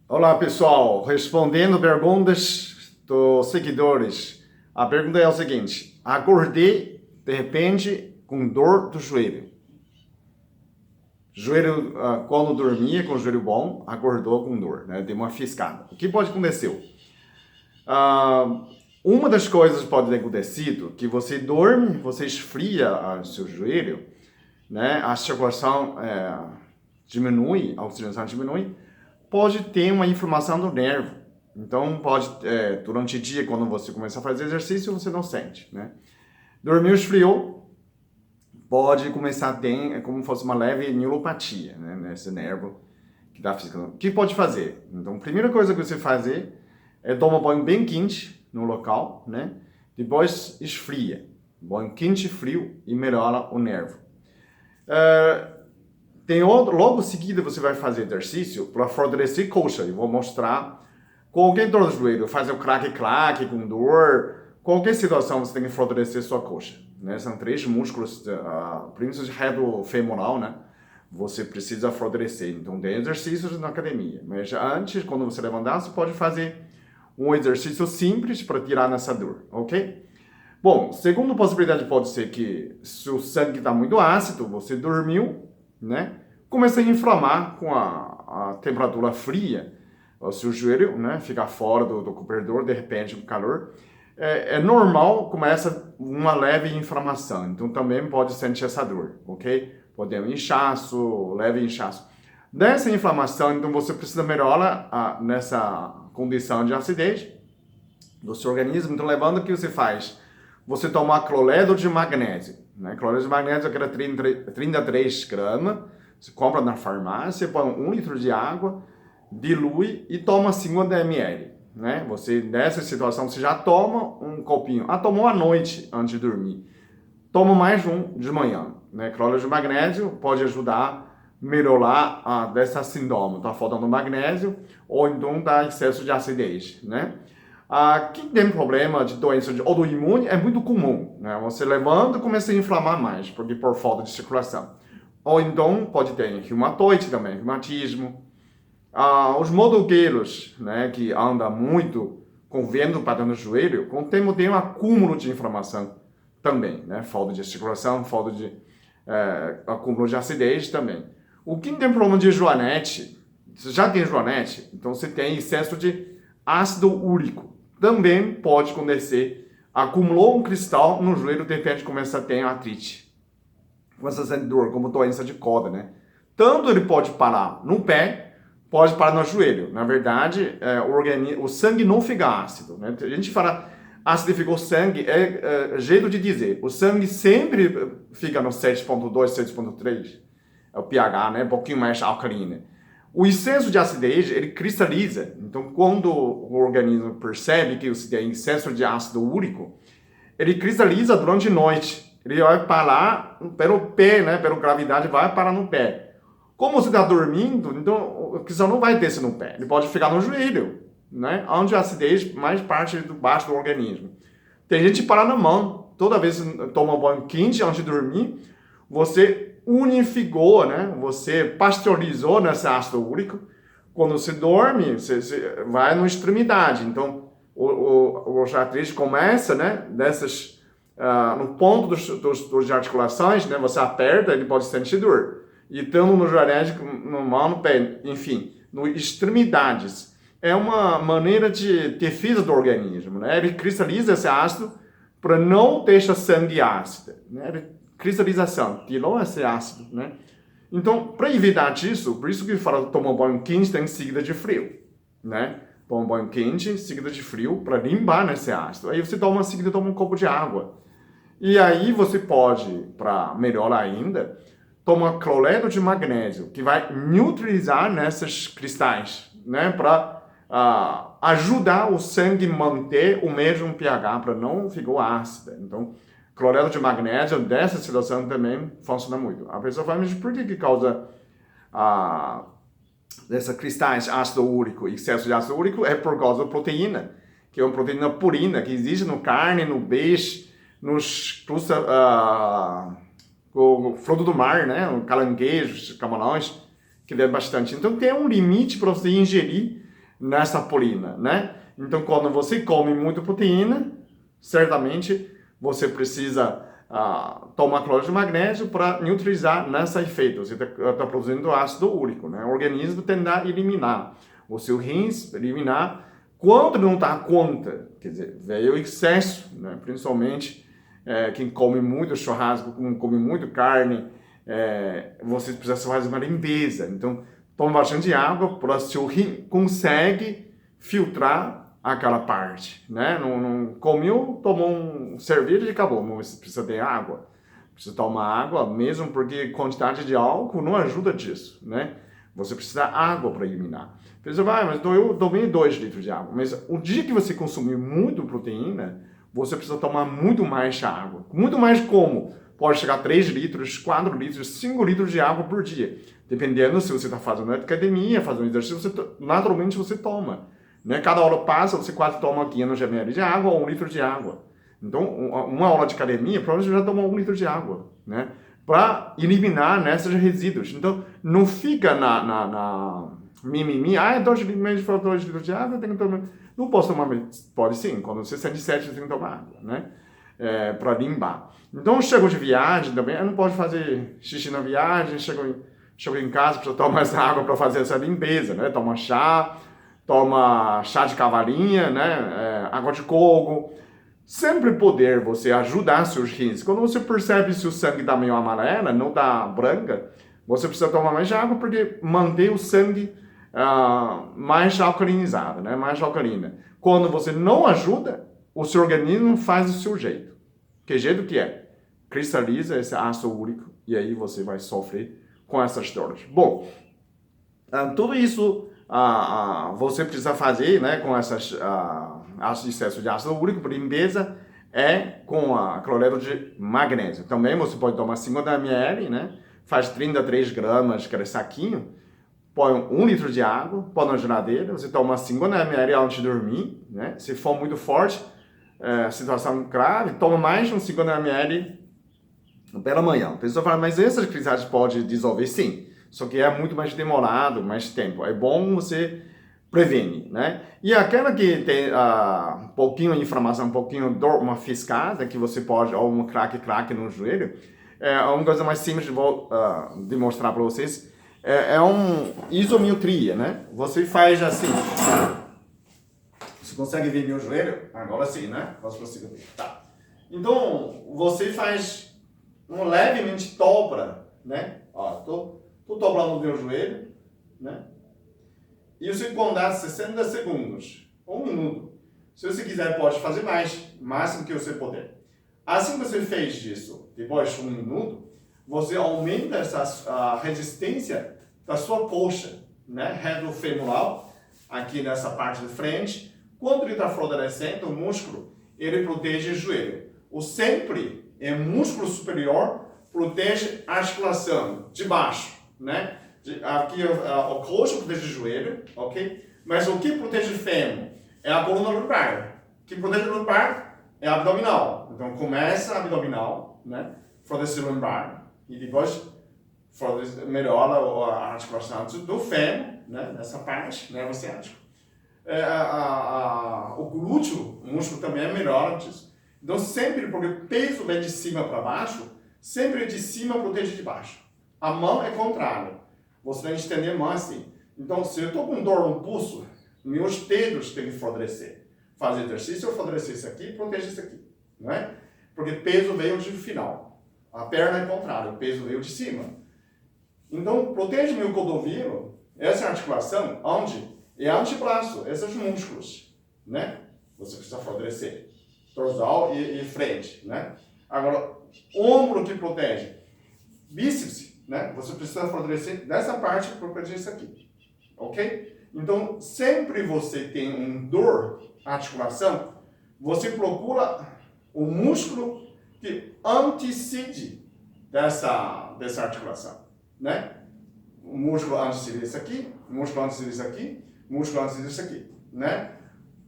Olá, pessoal. Respondendo perguntas dos seguidores. A pergunta é o seguinte: acordei de repente com dor do joelho. Joelho, quando dormia com o joelho bom, acordou com dor, né? Deu uma fiscada. O que pode acontecer? Ah, uma das coisas que pode ter acontecido que você dorme, você esfria o seu joelho, né? A circulação diminui, a oxigenação diminui, pode ter uma inflamação do nervo. Então, pode, durante o dia, quando você começa a fazer exercício, você não sente, né? Dormiu, esfriou, pode começar a ter, como se fosse uma leve neuropatia, né? Nesse nervo que está ficando. O que pode fazer? Então, a primeira coisa que você fazer é tomar banho bem quente no local, né? Depois esfria. Banho quente e frio e melhora o nervo. Tem outro, logo em seguida você vai fazer exercício para fortalecer coxa. Eu vou mostrar qualquer dor do joelho, fazer o craque-craque com dor, qualquer situação você tem que fortalecer sua coxa. Né? São três músculos, principalmente reto femoral, né? Você precisa fortalecer. Então tem exercícios na academia. Mas antes, quando você levantar, você pode fazer um exercício simples para tirar nessa dor, ok? Bom, segunda possibilidade pode ser que se o sangue está muito ácido, você dormiu, né? Começa a inflamar com a temperatura fria, o seu joelho, né? Fica fora do cobertor, de repente, com calor. É normal, começa uma leve inflamação, então também pode sentir essa dor, ok? Pode ter um inchaço, leve inchaço. Dessa inflamação, então você precisa melhorar nessa condição de acidez do seu organismo. Então, lembrando o que você faz? Você toma cloreto de magnésio. Né? Cloreto de magnésio é 33 gramas. Você compra na farmácia, põe 1 litro de água, dilui e toma 50 ml. Né? Você, nessa situação, você já toma um copinho. Tomou à noite antes de dormir. Toma mais um de manhã. Né? Cloreto de magnésio pode ajudar a melhorar dessa síndrome. Está faltando magnésio ou então dá excesso de acidez. Né? Quem tem problema de doença de autoimune é muito comum, né? Você levanta e começa a inflamar mais, porque por falta de circulação. Ou então pode ter reumatoide também, reumatismo. Os motoqueiros, né, que andam muito com vento batendo no joelho, com o tempo tem um acúmulo de inflamação também, né? Falta de circulação, falta de acúmulo de acidez também. Quem tem problema de joanete, você já tem joanete, então você tem excesso de ácido úrico. Também pode acontecer. Acumulou um cristal no joelho, de repente começa a ter artrite. Começa a sentir dor, como doença de corda, né? Tanto ele pode parar no pé, pode parar no joelho. Na verdade, o sangue não fica ácido, né? A gente fala acidificou o sangue, é jeito de dizer. O sangue sempre fica no 7.2, 7.3. É o pH, né? Um pouquinho mais alcalino. O excesso de acidez, ele cristaliza. Então, quando o organismo percebe que você tem excesso de ácido úrico, ele cristaliza durante a noite. Ele vai parar pelo pé, né? Pela gravidade, vai parar no pé. Como você está dormindo, então o cristal não vai descer no pé. Ele pode ficar no joelho, né? Onde a acidez mais parte do baixo do organismo. Tem gente que para na mão. Toda vez que toma um banho quente antes de dormir, você unificou, né? Você pasteurizou nesse ácido úrico. Quando você dorme, você vai na extremidade. Então, o artrite começa, né? No ponto dos articulações, né? Você aperta, ele pode sentir dor. E estando no joelho, no mão, no pé, enfim, no extremidades. É uma maneira de defesa do organismo, né? Ele cristaliza esse ácido para não deixar sangue ácido, né? Cristalização, tirou esse ácido, né? Então, para evitar disso, por isso que fala tomar um banho quente tem seguida de frio, né? Tomar um banho quente, seguida de frio, para limpar nesse ácido. Aí você toma um copo de água. E aí você pode, para melhorar ainda, tomar cloreto de magnésio, que vai neutralizar nesses cristais, né? Para ajudar o sangue a manter o mesmo pH, para não ficar ácido. Então, cloreto de magnésio, dessa situação também funciona muito. A pessoa fala, mas por que causa desses cristais ácido úrico, excesso de ácido úrico? É por causa da proteína, que é uma proteína purina, que existe no carne, no peixe, nos o fruto do mar, né? Calanguejos, camarões, que é bastante. Então tem um limite para você ingerir nessa proteína, né? Então, quando você come muita proteína, certamente você precisa tomar cloreto de magnésio para neutralizar nesse efeito. Você está produzindo ácido úrico, né? O organismo tenta eliminar. O seu rins eliminar. Quando não dá conta, quer dizer, veio o excesso, né? Principalmente quem come muito churrasco, quem come muito carne, você precisa fazer uma limpeza. Então, toma bastante água para o seu rim consegue filtrar aquela parte, né? Não comeu, tomou um cerveja e acabou. Mas precisa ter água. Precisa tomar água mesmo porque quantidade de álcool não ajuda disso, né? Você precisa de água para eliminar. Você vai, mas eu tomei 2 litros de água. Mas o dia que você consumir muito proteína, você precisa tomar muito mais água. Muito mais como? Pode chegar a 3 litros, 4 litros, 5 litros de água por dia. Dependendo se você está fazendo academia, fazendo exercício, naturalmente você toma. Né? Cada hora passa, você quase toma 500 ml de água ou 1 litro de água. Então, uma hora de academia, provavelmente você já tomou 1 litro de água, né? Para eliminar esses resíduos. Então, não fica na mimimi, eu 2 litros de água, eu tenho que tomar. Não posso tomar, pode sim, quando você sente sede, você tem que tomar água, né? Para limpar. Então, chego de viagem também, eu não posso fazer xixi na viagem, chego em casa, preciso tomar essa água para fazer essa limpeza, né? Toma chá de cavalinha, né? Água de coco. Sempre poder você ajudar seus rins. Quando você percebe se o sangue está meio amarelo, não está branca, você precisa tomar mais água porque manter o sangue mais alcalinizado, né? Mais alcalina. Quando você não ajuda, o seu organismo faz do seu jeito. Que jeito que é? Cristaliza esse ácido úrico e aí você vai sofrer com essas dores. Bom, tudo isso você precisa fazer, né, com essas excesso de ácido úrico para limpeza com a cloreto de magnésio. Também você pode tomar 50 ml, né? Faz 33 gramas cada saquinho, põe 1 litro de água, põe na geladeira, você toma 50 ml antes de dormir, né? Se for muito forte, situação grave, toma mais de uns 50 ml pela manhã. A pessoa fala, mas essas cristalizadas pode dissolver? Sim, só que é muito mais demorado, mais tempo. É bom você previne, né? E aquela que tem um pouquinho de inflamação, um pouquinho de dor, uma fiscada, que você pode, ou um craque no joelho, uma coisa mais simples de mostrar para vocês, um isometria, né? Você faz assim, você consegue ver meu joelho? Agora sim, né? Posso conseguir ver. Tá. Então, você faz levemente dobra, né? Ó, tô dobrando o meu joelho, né? E você contar 60 segundos, 1 minuto. Se você quiser, pode fazer mais, máximo que você puder. Assim que você fez isso, depois de 1 minuto, você aumenta a resistência da sua coxa, né? Retrofemoral, aqui nessa parte de frente. Quando ele está fortalecendo o músculo, ele protege o joelho. O sempre músculo superior protege a articulação de baixo, né? Aqui o coxo protege o joelho, ok? Mas o que protege o fêmur é a coluna lombar. O que protege o lombar é a abdominal. Então começa a abdominal, né? Fortalece o lombar e depois melhora a articulação do fêmur, né? Nessa parte, né? Você acha? O glúteo, o músculo também melhora disso. Então sempre, porque o peso vem de cima para baixo, sempre de cima protege de baixo. A mão é contrário. Você tem que estender a mão assim. Então, se eu estou com dor no pulso, meus dedos têm que fortalecer. Fazer exercício, eu fortalecer isso aqui, protege isso aqui. Não é? Porque peso veio de final. A perna é contrária, o peso veio de cima. Então, protege meu cotovelo, essa articulação, onde? É antebraço, esses músculos. Né? Você precisa fortalecer. Dorsal e frente. Né? Agora, ombro que protege. Bíceps. Né? Você precisa fortalecer dessa parte para proteger isso aqui, ok? Então, sempre você tem dor na articulação, você procura o músculo que antecede dessa articulação, né? O músculo antecede isso aqui, o músculo antecede isso aqui, o músculo antecede isso aqui, né?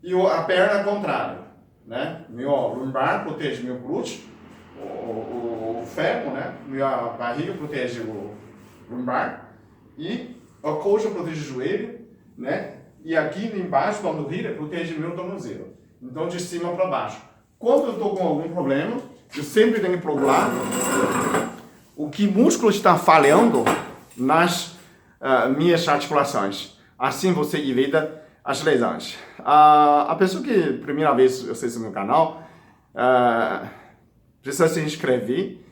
E a perna contrária, né? Meu lombar protege meu glúteo, o fêmur, né? Minha barriga protege o lombar e a coxa protege o joelho, né? E aqui embaixo, quando vira, protege meu tornozelo. Então, de cima para baixo. Quando eu estou com algum problema, eu sempre tenho que procurar o que músculo está falhando nas minhas articulações. Assim você evita as lesões. A pessoa que primeira vez acessa meu canal precisa se inscrever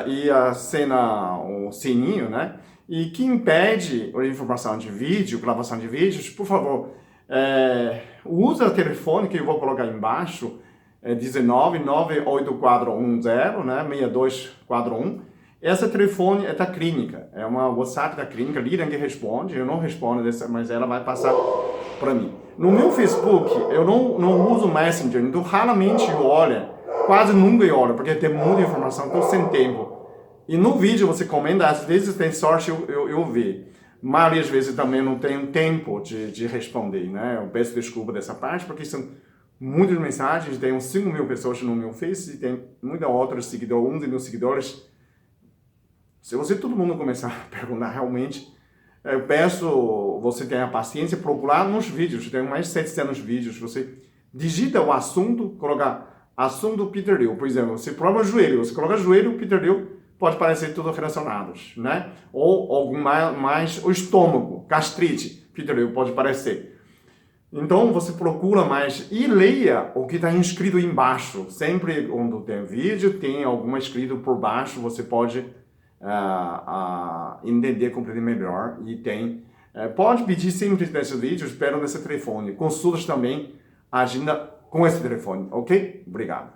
e assinar o sininho, né? E que impede a informação de vídeo, gravação de vídeos, por favor, usa o telefone que eu vou colocar embaixo, 19 98410, né? 6241. Esse telefone é da clínica, é uma WhatsApp da clínica, Lilian que responde, eu não respondo, mas ela vai passar para mim. No meu Facebook, eu não uso Messenger, então raramente eu olho, quase nunca eu olho, porque tem muita informação, estou sem tempo. E no vídeo você comenta, às vezes tem sorte eu ver. Mas às vezes também não tenho tempo de responder, né? Eu peço desculpa dessa parte, porque são muitas mensagens, tem uns 5 mil pessoas no meu Face, e tem muitos outros seguidores, 11 mil seguidores. Se todo mundo começar a perguntar realmente, eu peço você tenha paciência, procurar nos vídeos, tem mais de 700 vídeos, você digita o assunto, coloca assunto Peter Liu, por exemplo, você prova joelho, você coloca joelho, Peter Liu, pode parecer tudo relacionados, né? Ou algum mais o estômago, gastrite, Peter Liu, pode parecer. Então você procura mais e leia o que está inscrito embaixo. Sempre quando tem vídeo, tem alguma escrito por baixo, você pode entender, compreender melhor. E tem, pode pedir sempre nesses vídeos, espero nesse telefone. Consultas também, agenda com esse telefone, ok? Obrigado.